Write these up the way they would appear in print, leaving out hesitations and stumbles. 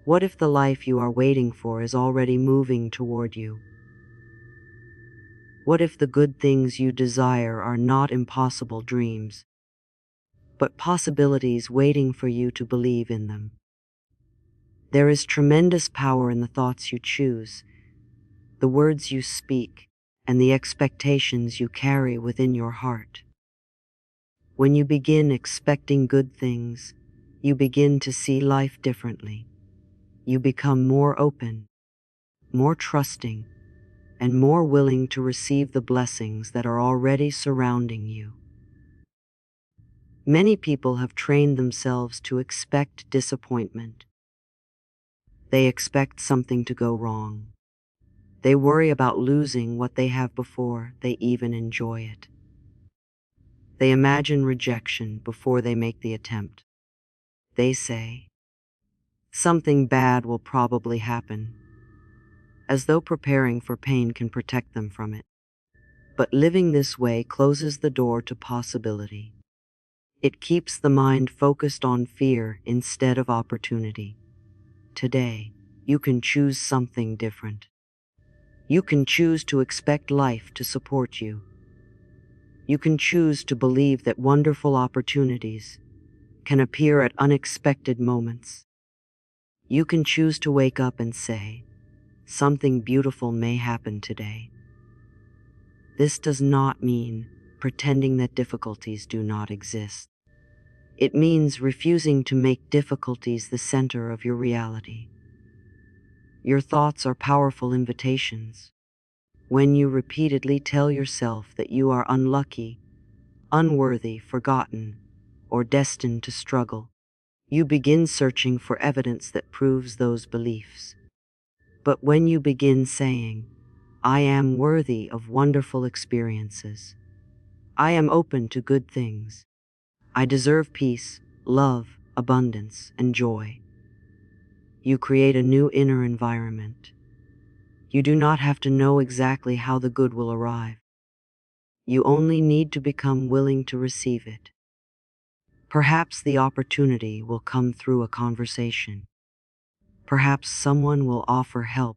What if the life you are waiting for is already moving toward you? What if the good things you desire are not impossible dreams, but possibilities waiting for you to believe in them? There is tremendous power in the thoughts you choose, the words you speak, and the expectations you carry within your heart. When you begin expecting good things, you begin to see life differently. You become more open, more trusting, and more willing to receive the blessings that are already surrounding you. Many people have trained themselves to expect disappointment. They expect something to go wrong. They worry about losing what they have before they even enjoy it. They imagine rejection before they make the attempt. They say, something bad will probably happen, as though preparing for pain can protect them from it. But living this way closes the door to possibility. It keeps the mind focused on fear instead of opportunity. Today, you can choose something different. You can choose to expect life to support you. You can choose to believe that wonderful opportunities can appear at unexpected moments. You can choose to wake up and say, something beautiful may happen today. This does not mean pretending that difficulties do not exist. It means refusing to make difficulties the center of your reality. Your thoughts are powerful invitations. When you repeatedly tell yourself that you are unlucky, unworthy, forgotten, or destined to struggle, you begin searching for evidence that proves those beliefs. But when you begin saying, I am worthy of wonderful experiences, I am open to good things, I deserve peace, love, abundance, and joy, you create a new inner environment. You do not have to know exactly how the good will arrive. You only need to become willing to receive it. Perhaps the opportunity will come through a conversation. Perhaps someone will offer help.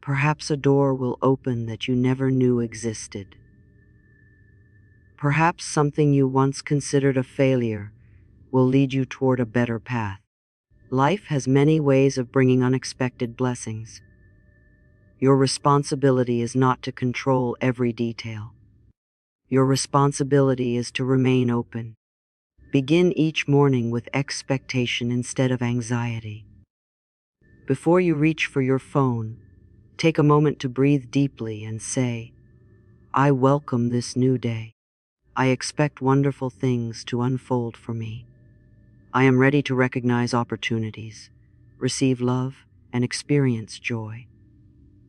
Perhaps a door will open that you never knew existed. Perhaps something you once considered a failure will lead you toward a better path. Life has many ways of bringing unexpected blessings. Your responsibility is not to control every detail. Your responsibility is to remain open. Begin each morning with expectation instead of anxiety. Before you reach for your phone, take a moment to breathe deeply and say, I welcome this new day. I expect wonderful things to unfold for me. I am ready to recognize opportunities, receive love, and experience joy.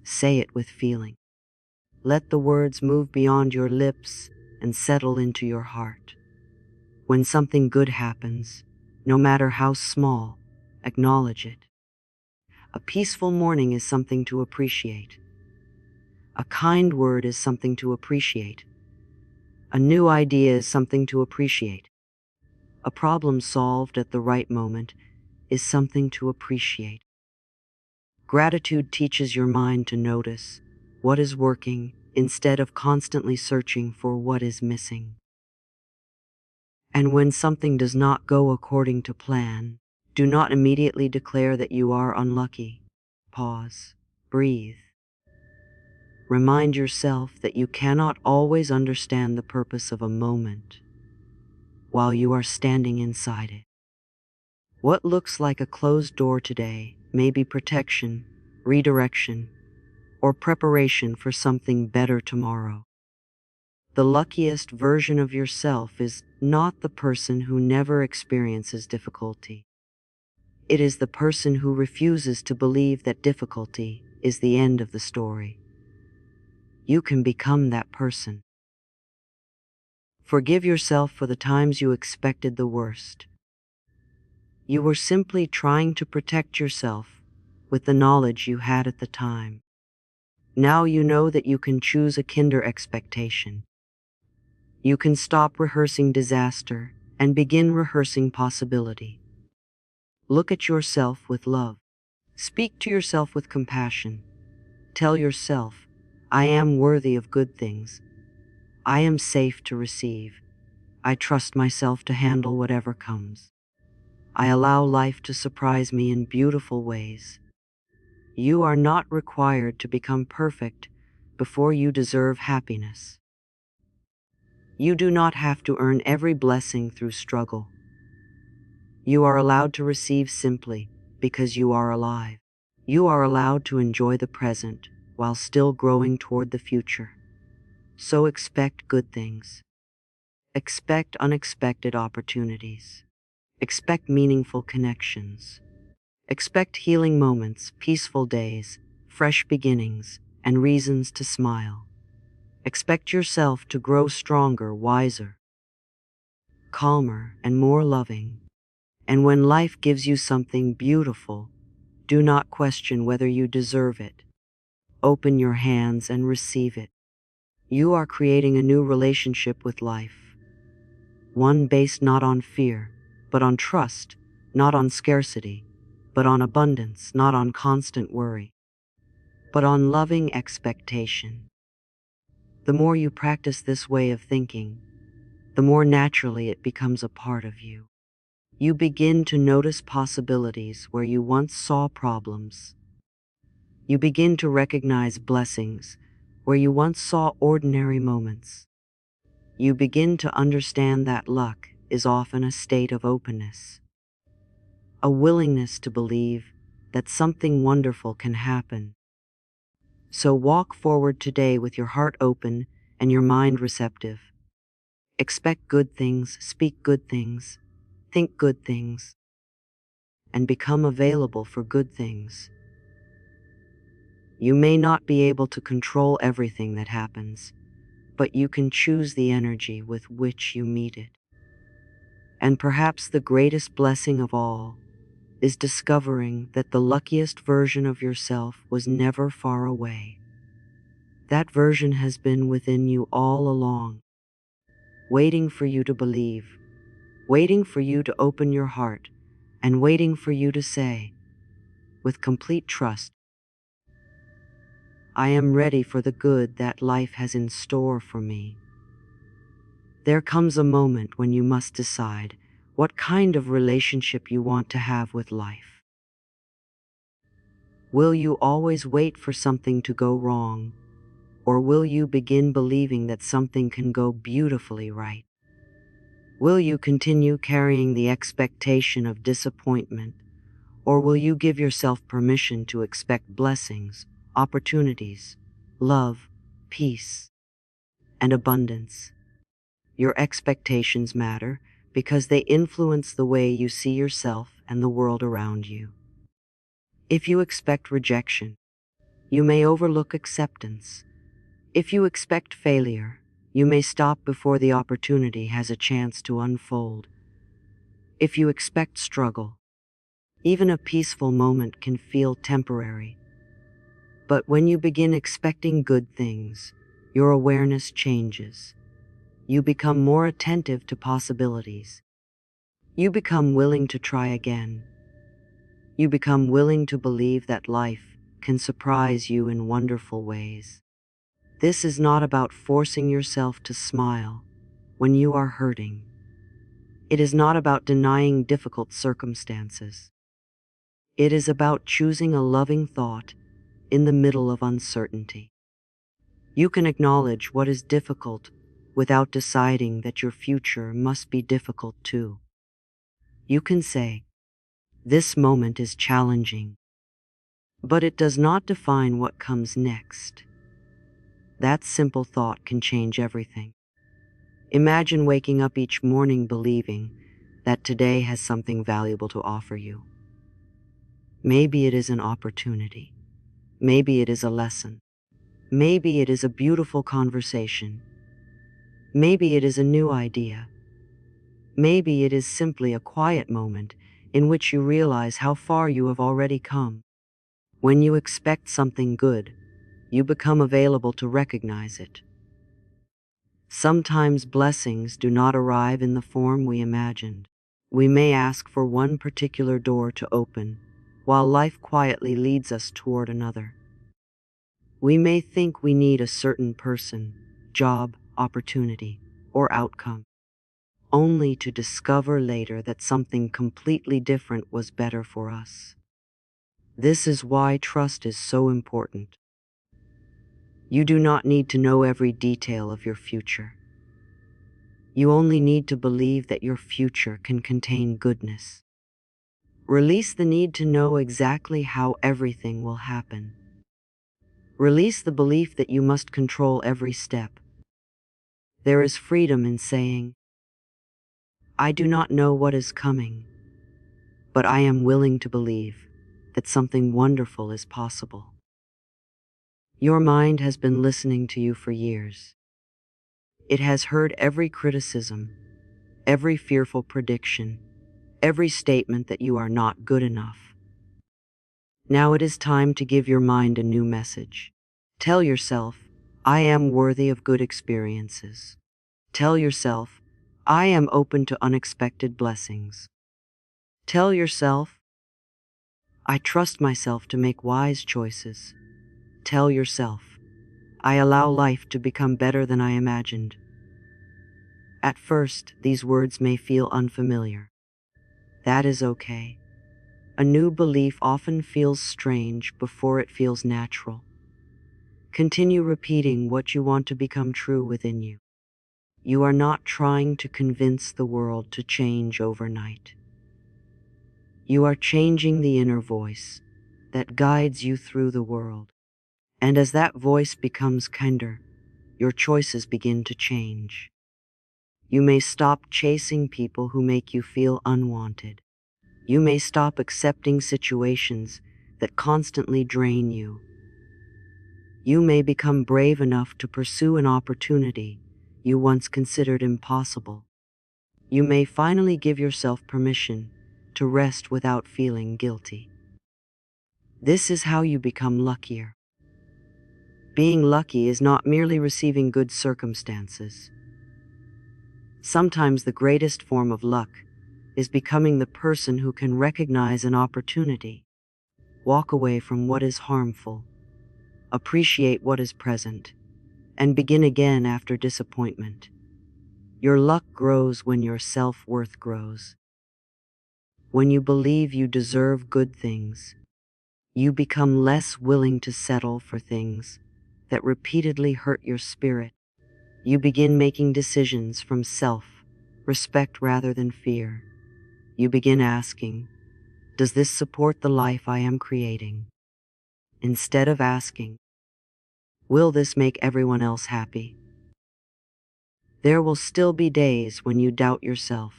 Say it with feeling. Let the words move beyond your lips and settle into your heart. When something good happens, no matter how small, acknowledge it. A peaceful morning is something to appreciate. A kind word is something to appreciate. A new idea is something to appreciate. A problem solved at the right moment is something to appreciate. Gratitude teaches your mind to notice what is working instead of constantly searching for what is missing. And when something does not go according to plan, do not immediately declare that you are unlucky. Pause. Breathe. Remind yourself that you cannot always understand the purpose of a moment while you are standing inside it. What looks like a closed door today may be protection, redirection, or preparation for something better tomorrow. The luckiest version of yourself is not the person who never experiences difficulty. It is the person who refuses to believe that difficulty is the end of the story. You can become that person. Forgive yourself for the times you expected the worst. You were simply trying to protect yourself with the knowledge you had at the time. Now you know that you can choose a kinder expectation. You can stop rehearsing disaster and begin rehearsing possibility. Look at yourself with love. Speak to yourself with compassion. Tell yourself, I am worthy of good things. I am safe to receive. I trust myself to handle whatever comes. I allow life to surprise me in beautiful ways. You are not required to become perfect before you deserve happiness. You do not have to earn every blessing through struggle. You are allowed to receive simply because you are alive. You are allowed to enjoy the present while still growing toward the future. So expect good things. Expect unexpected opportunities. Expect meaningful connections. Expect healing moments, peaceful days, fresh beginnings, and reasons to smile. Expect yourself to grow stronger, wiser, calmer, and more loving. And when life gives you something beautiful, do not question whether you deserve it. Open your hands and receive it. You are creating a new relationship with life. One based not on fear, but on trust, not on scarcity, but on abundance, not on constant worry, but on loving expectation. The more you practice this way of thinking, the more naturally it becomes a part of you. You begin to notice possibilities where you once saw problems. You begin to recognize blessings where you once saw ordinary moments. You begin to understand that luck is often a state of openness, a willingness to believe that something wonderful can happen. So walk forward today with your heart open and your mind receptive. Expect good things, speak good things, think good things, and become available for good things. You may not be able to control everything that happens, but you can choose the energy with which you meet it. And perhaps the greatest blessing of all is discovering that the luckiest version of yourself was never far away. That version has been within you all along, waiting for you to believe, waiting for you to open your heart, and waiting for you to say, with complete trust, I am ready for the good that life has in store for me. There comes a moment when you must decide what kind of relationship you want to have with life. Will you always wait for something to go wrong, or will you begin believing that something can go beautifully right? Will you continue carrying the expectation of disappointment, or will you give yourself permission to expect blessings, opportunities, love, peace, and abundance? Your expectations matter because they influence the way you see yourself and the world around you. If you expect rejection, you may overlook acceptance. If you expect failure, you may stop before the opportunity has a chance to unfold. If you expect struggle, even a peaceful moment can feel temporary. But when you begin expecting good things, your awareness changes. You become more attentive to possibilities. You become willing to try again. You become willing to believe that life can surprise you in wonderful ways. This is not about forcing yourself to smile when you are hurting. It is not about denying difficult circumstances. It is about choosing a loving thought in the middle of uncertainty. You can acknowledge what is difficult without deciding that your future must be difficult too. You can say, this moment is challenging, but it does not define what comes next. That simple thought can change everything. Imagine waking up each morning believing that today has something valuable to offer you. Maybe it is an opportunity. Maybe it is a lesson. Maybe it is a beautiful conversation. Maybe it is a new idea. Maybe it is simply a quiet moment in which you realize how far you have already come. When you expect something good, you become available to recognize it. Sometimes blessings do not arrive in the form we imagined. We may ask for one particular door to open, while life quietly leads us toward another. We may think we need a certain person, job, opportunity, or outcome, only to discover later that something completely different was better for us. This is why trust is so important. You do not need to know every detail of your future. You only need to believe that your future can contain goodness. Release the need to know exactly how everything will happen. Release the belief that you must control every step. There is freedom in saying, I do not know what is coming, but I am willing to believe that something wonderful is possible. Your mind has been listening to you for years. It has heard every criticism, every fearful prediction, every statement that you are not good enough. Now it is time to give your mind a new message. Tell yourself, I am worthy of good experiences. Tell yourself, I am open to unexpected blessings. Tell yourself, I trust myself to make wise choices. Tell yourself, I allow life to become better than I imagined. At first, these words may feel unfamiliar. That is okay. A new belief often feels strange before it feels natural. Continue repeating what you want to become true within you. You are not trying to convince the world to change overnight. You are changing the inner voice that guides you through the world. And as that voice becomes kinder, your choices begin to change. You may stop chasing people who make you feel unwanted. You may stop accepting situations that constantly drain you. You may become brave enough to pursue an opportunity you once considered impossible. You may finally give yourself permission to rest without feeling guilty. This is how you become luckier. Being lucky is not merely receiving good circumstances. Sometimes the greatest form of luck is becoming the person who can recognize an opportunity, walk away from what is harmful, appreciate what is present, and begin again after disappointment. Your luck grows when your self-worth grows. When you believe you deserve good things, you become less willing to settle for things that repeatedly hurt your spirit. You begin making decisions from self-respect rather than fear. You begin asking, does this support the life I am creating? Instead of asking, will this make everyone else happy? There will still be days when you doubt yourself.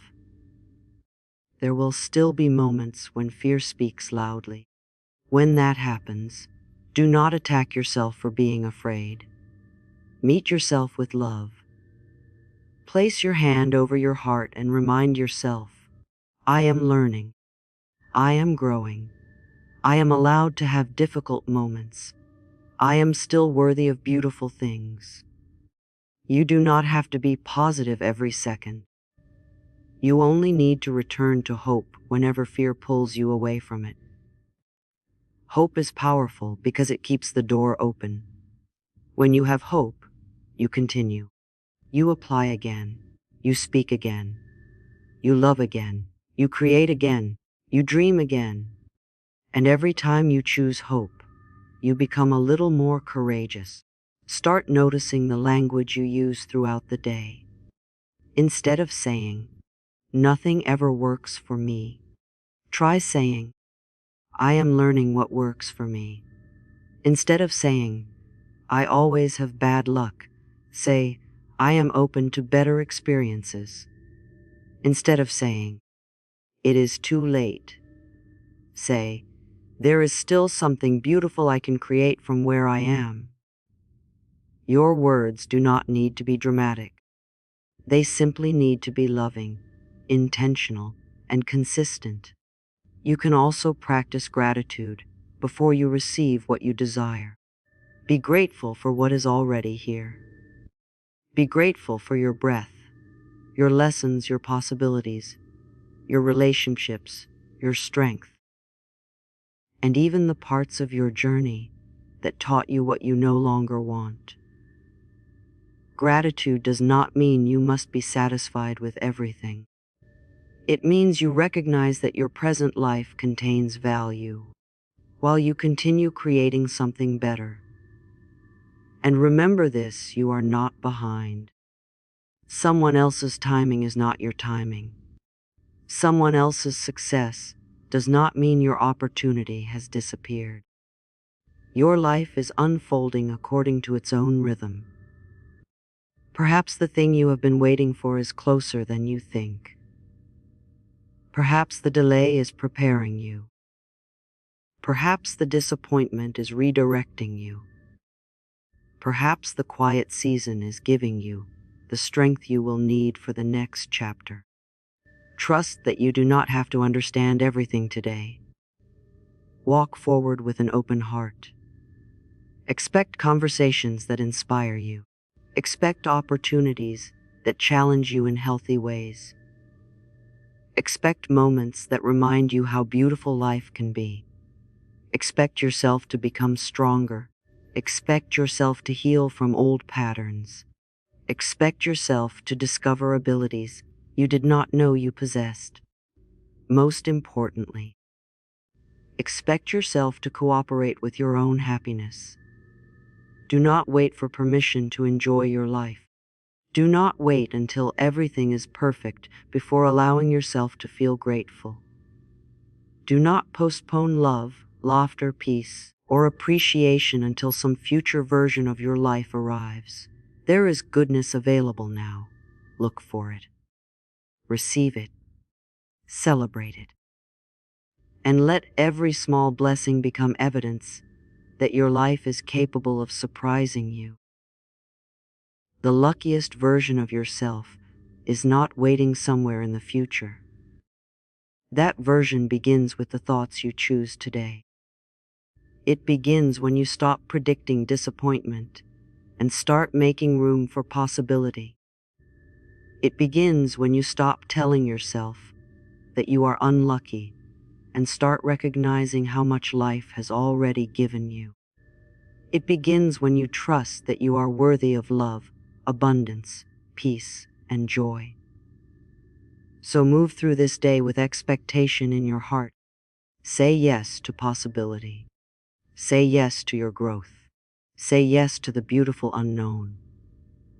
There will still be moments when fear speaks loudly. When that happens, do not attack yourself for being afraid. Meet yourself with love. Place your hand over your heart and remind yourself, I am learning. I am growing. I am allowed to have difficult moments. I am still worthy of beautiful things. You do not have to be positive every second. You only need to return to hope whenever fear pulls you away from it. Hope is powerful because it keeps the door open. When you have hope, you continue. You apply again. You speak again. You love again. You create again. You dream again. And every time you choose hope, you become a little more courageous. Start noticing the language you use throughout the day. Instead of saying, nothing ever works for me, try saying, I am learning what works for me. Instead of saying, I always have bad luck, say, I am open to better experiences. Instead of saying, it is too late, say, there is still something beautiful I can create from where I am. Your words do not need to be dramatic. They simply need to be loving, intentional, and consistent. You can also practice gratitude before you receive what you desire. Be grateful for what is already here. Be grateful for your breath, your lessons, your possibilities, your relationships, your strength. and even the parts of your journey that taught you what you no longer want. Gratitude does not mean you must be satisfied with everything. It means you recognize that your present life contains value, while you continue creating something better. And remember this, you are not behind. Someone else's timing is not your timing. Someone else's success does not mean your opportunity has disappeared. Your life is unfolding according to its own rhythm. Perhaps the thing you have been waiting for is closer than you think. Perhaps the delay is preparing you. Perhaps the disappointment is redirecting you. Perhaps the quiet season is giving you the strength you will need for the next chapter. Trust that you do not have to understand everything today. Walk forward with an open heart. Expect conversations that inspire you. Expect opportunities that challenge you in healthy ways. Expect moments that remind you how beautiful life can be. Expect yourself to become stronger. Expect yourself to heal from old patterns. Expect yourself to discover abilities you did not know you possessed. Most importantly, expect yourself to cooperate with your own happiness. Do not wait for permission to enjoy your life. Do not wait until everything is perfect before allowing yourself to feel grateful. Do not postpone love, laughter, peace, or appreciation until some future version of your life arrives. There is goodness available now. Look for it. Receive it. Celebrate it. And let every small blessing become evidence that your life is capable of surprising you. The luckiest version of yourself is not waiting somewhere in the future. That version begins with the thoughts you choose today. It begins when you stop predicting disappointment and start making room for possibility. It begins when you stop telling yourself that you are unlucky and start recognizing how much life has already given you. It begins when you trust that you are worthy of love, abundance, peace, and joy. So move through this day with expectation in your heart. Say yes to possibility. Say yes to your growth. Say yes to the beautiful unknown.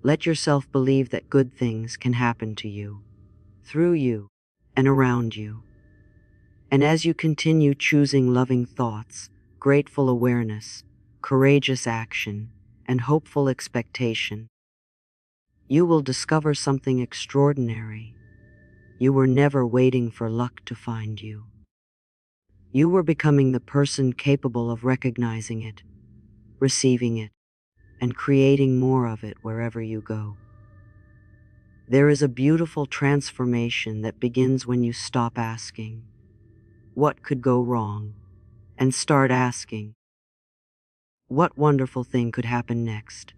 Let yourself believe that good things can happen to you, through you, and around you. And as you continue choosing loving thoughts, grateful awareness, courageous action, and hopeful expectation, you will discover something extraordinary. You were never waiting for luck to find you. You were becoming the person capable of recognizing it, receiving it, and creating more of it wherever you go. There is a beautiful transformation that begins when you stop asking, "What could go wrong?" and start asking, "What wonderful thing could happen next?"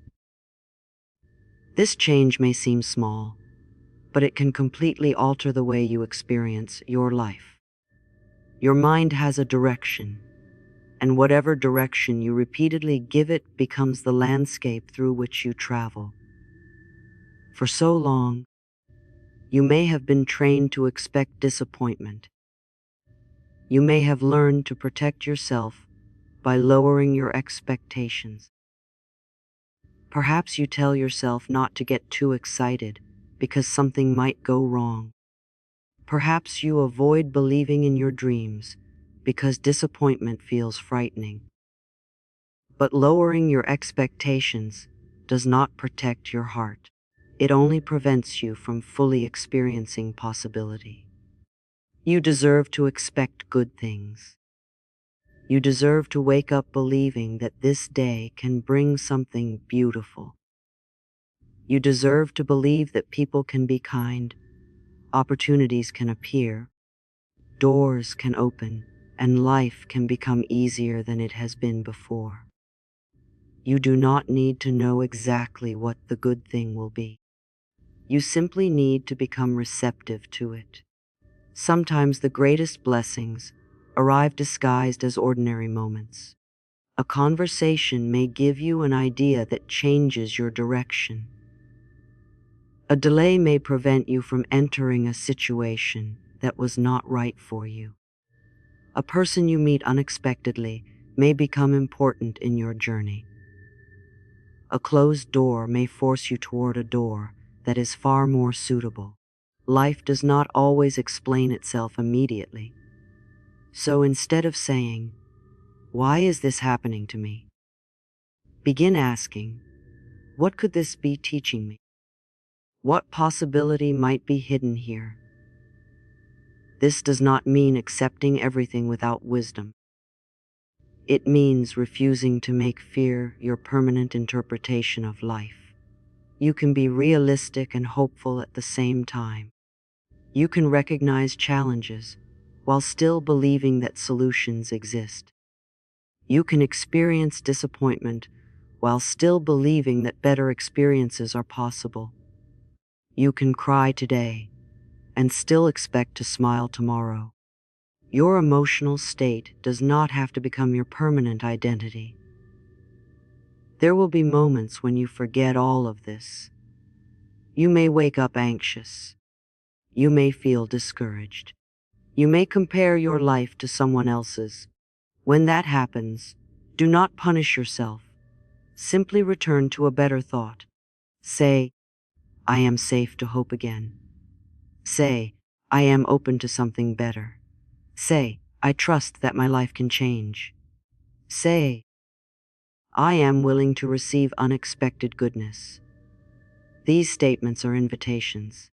This change may seem small, but it can completely alter the way you experience your life. Your mind has a direction, and whatever direction you repeatedly give it becomes the landscape through which you travel. For so long, you may have been trained to expect disappointment. You may have learned to protect yourself by lowering your expectations. Perhaps you tell yourself not to get too excited because something might go wrong. Perhaps you avoid believing in your dreams because disappointment feels frightening. But lowering your expectations does not protect your heart. It only prevents you from fully experiencing possibility. You deserve to expect good things. You deserve to wake up believing that this day can bring something beautiful. You deserve to believe that people can be kind, opportunities can appear, doors can open, and life can become easier than it has been before. You do not need to know exactly what the good thing will be. You simply need to become receptive to it. Sometimes the greatest blessings arrive disguised as ordinary moments. A conversation may give you an idea that changes your direction. A delay may prevent you from entering a situation that was not right for you. A person you meet unexpectedly may become important in your journey. A closed door may force you toward a door that is far more suitable. Life does not always explain itself immediately. So instead of saying, "Why is this happening to me?" begin asking, "What could this be teaching me? What possibility might be hidden here?" This does not mean accepting everything without wisdom. It means refusing to make fear your permanent interpretation of life. You can be realistic and hopeful at the same time. You can recognize challenges while still believing that solutions exist. You can experience disappointment while still believing that better experiences are possible. You can cry today and still expect to smile tomorrow. Your emotional state does not have to become your permanent identity. There will be moments when you forget all of this. You may wake up anxious. You may feel discouraged. You may compare your life to someone else's. When that happens, do not punish yourself. Simply return to a better thought. Say, "I am safe to hope again." Say, "I am open to something better." Say, "I trust that my life can change." Say, "I am willing to receive unexpected goodness." These statements are invitations.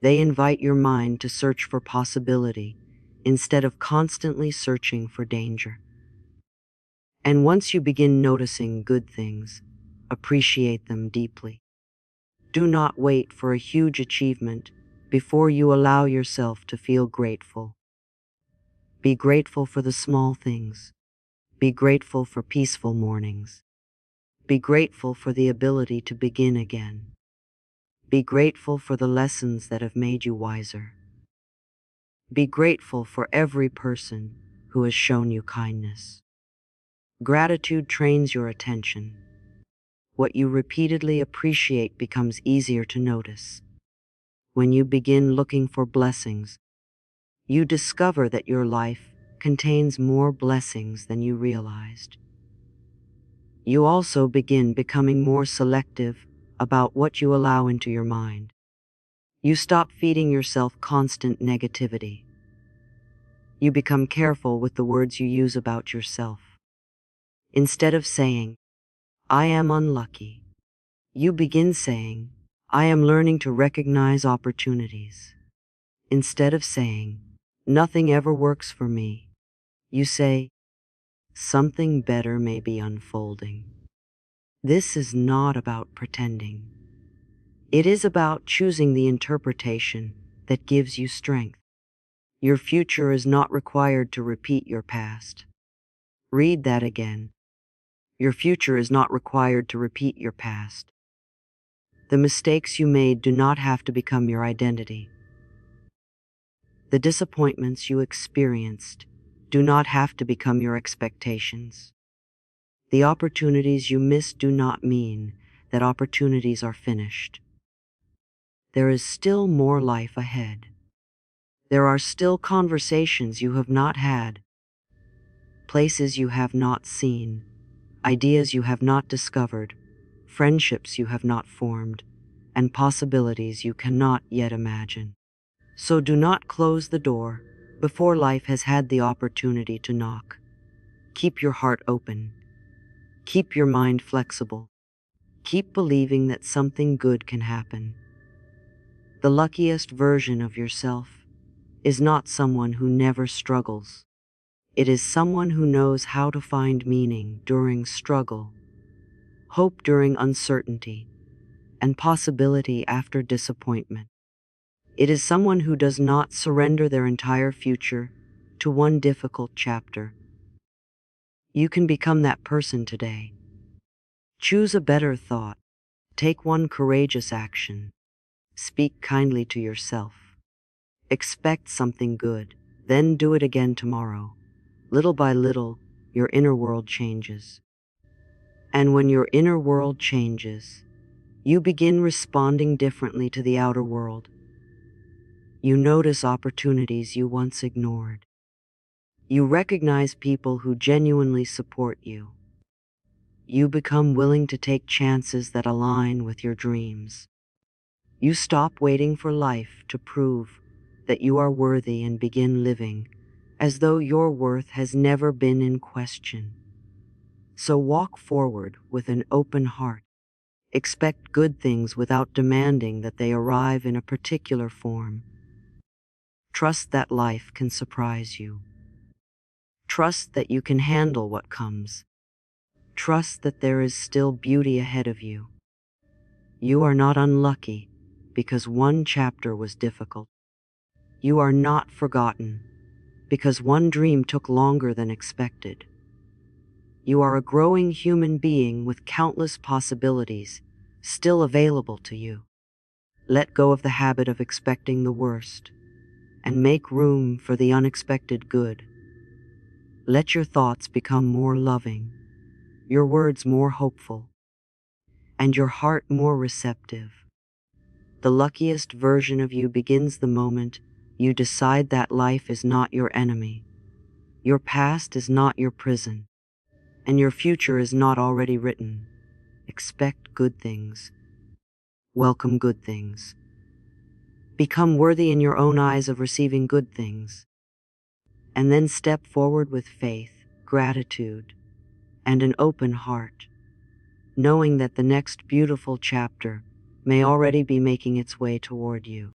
They invite your mind to search for possibility instead of constantly searching for danger. And once you begin noticing good things, appreciate them deeply. Do not wait for a huge achievement before you allow yourself to feel grateful. Be grateful for the small things. Be grateful for peaceful mornings. Be grateful for the ability to begin again. Be grateful for the lessons that have made you wiser. Be grateful for every person who has shown you kindness. Gratitude trains your attention. What you repeatedly appreciate becomes easier to notice. When you begin looking for blessings, you discover that your life contains more blessings than you realized. You also begin becoming more selective about what you allow into your mind. You stop feeding yourself constant negativity. You become careful with the words you use about yourself. Instead of saying, "I am unlucky," you begin saying, "I am learning to recognize opportunities." Instead of saying, "Nothing ever works for me," you say, "Something better may be unfolding." This is not about pretending. It is about choosing the interpretation that gives you strength. Your future is not required to repeat your past. Read that again. Your future is not required to repeat your past. The mistakes you made do not have to become your identity. The disappointments you experienced do not have to become your expectations. The opportunities you missed do not mean that opportunities are finished. There is still more life ahead. There are still conversations you have not had, places you have not seen, ideas you have not discovered, friendships you have not formed, and possibilities you cannot yet imagine. So do not close the door before life has had the opportunity to knock. Keep your heart open. Keep your mind flexible. Keep believing that something good can happen. The luckiest version of yourself is not someone who never struggles. It is someone who knows how to find meaning during struggle, hope during uncertainty, and possibility after disappointment. It is someone who does not surrender their entire future to one difficult chapter. You can become that person today. Choose a better thought. Take one courageous action. Speak kindly to yourself. Expect something good, Then do it again tomorrow. Little by little, your inner world changes. And when your inner world changes, you begin responding differently to the outer world. You notice opportunities you once ignored. You recognize people who genuinely support you. You become willing to take chances that align with your dreams. You stop waiting for life to prove that you are worthy and begin living as though your worth has never been in question. So walk forward with an open heart. Expect good things without demanding that they arrive in a particular form. Trust that life can surprise you. Trust that you can handle what comes. Trust that there is still beauty ahead of you. You are not unlucky because one chapter was difficult. You are not forgotten because one dream took longer than expected. You are a growing human being with countless possibilities still available to you. Let go of the habit of expecting the worst and make room for the unexpected good. Let your thoughts become more loving, your words more hopeful, and your heart more receptive. The luckiest version of you begins the moment you decide that life is not your enemy, your past is not your prison, and your future is not already written. Expect good things. Welcome good things. Become worthy in your own eyes of receiving good things. And then step forward with faith, gratitude, and an open heart, knowing that the next beautiful chapter may already be making its way toward you.